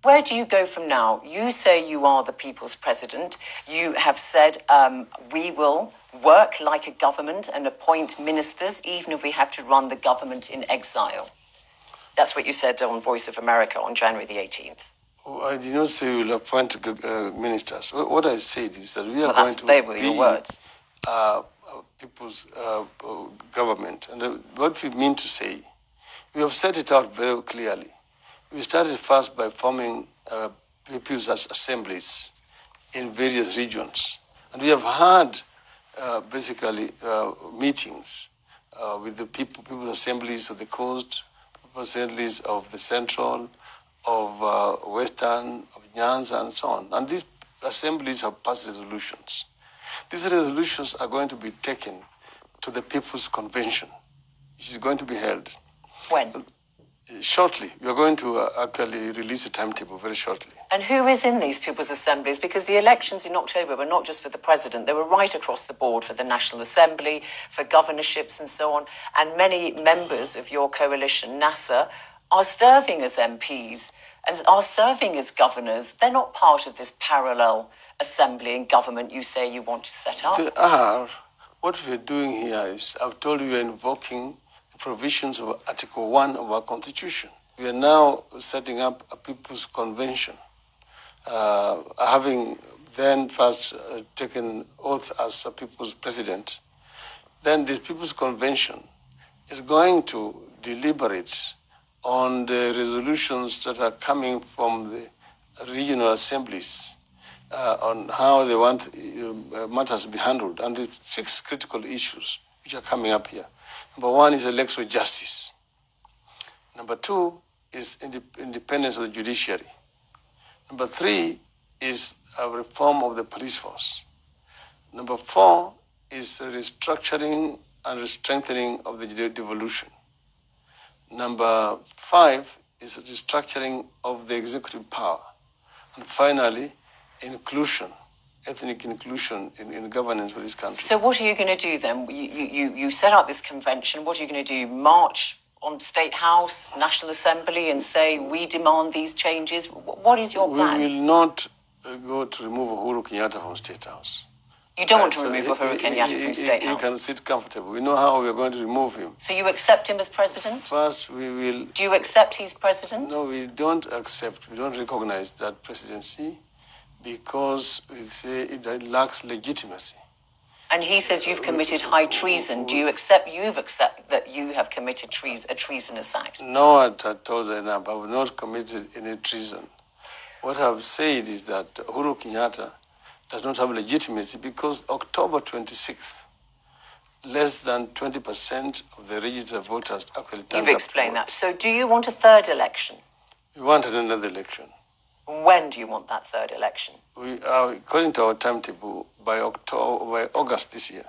Where do you go from now? You say you are the people's president. You have said we will work like a government and appoint ministers, even if we have to run the government in exile. That's what you said on Voice of America on January the 18th. I did not say we will appoint ministers. What I said is that we are going to they were your words. People's government. And what we mean to say, we have set it out very clearly. We started first by forming people's assemblies in various regions. And we have had basically meetings with the people's assemblies of the coast, people's assemblies of the central, of Western, of Nyanza, and so on. And these assemblies have passed resolutions. These resolutions are going to be taken to the People's Convention, which is going to be held. When? Shortly. We are going to actually release a timetable very shortly. And who is in these people's assemblies? Because the elections in October were not just for the president, they were right across the board for the National Assembly, for governorships and so on. And many members of your coalition, NASA, are serving as MPs and are serving as governors. They're not part of this parallel assembly and government you say you want to set up. They are. What we're doing here is, I've told you, we're invoking the provisions of Article 1 of our Constitution. We are now setting up a People's Convention. Having then first taken oath as a People's President, then this People's Convention is going to deliberate on the resolutions that are coming from the regional assemblies on how they want matters to be handled. And the 6 critical issues which are coming up here. Number 1 is electoral justice. Number 2 is independence of the judiciary. Number 3 is a reform of the police force. Number 4 is a restructuring and strengthening of the devolution. Number 5 is a restructuring of the executive power. And finally, inclusion, ethnic inclusion in governance of this country. So what are you going to do then? You set up this convention. What are you going to do? March on State House, National Assembly and say, we demand these changes? What is your plan? We will not go to remove Uhuru Kenyatta from State House. You don't want to remove Uhuru Kenyatta from State House? He can sit comfortable. We know how we are going to remove him. So you accept him as president? First, we will... Do you accept he's president? No, we don't accept, we don't recognize that presidency because we say it lacks legitimacy. And he says you've committed high treason. Do you accept that you have committed a treasonous act? No, I told Zeinab, I have not committed any treason. What I've said is that Uhuru Kenyatta does not have legitimacy because October 26th, less than 20% of the registered voters actually turned up. You've explained that. So do you want a third election? We wanted another election. When do you want that third election? We are, according to our timetable, by August this year.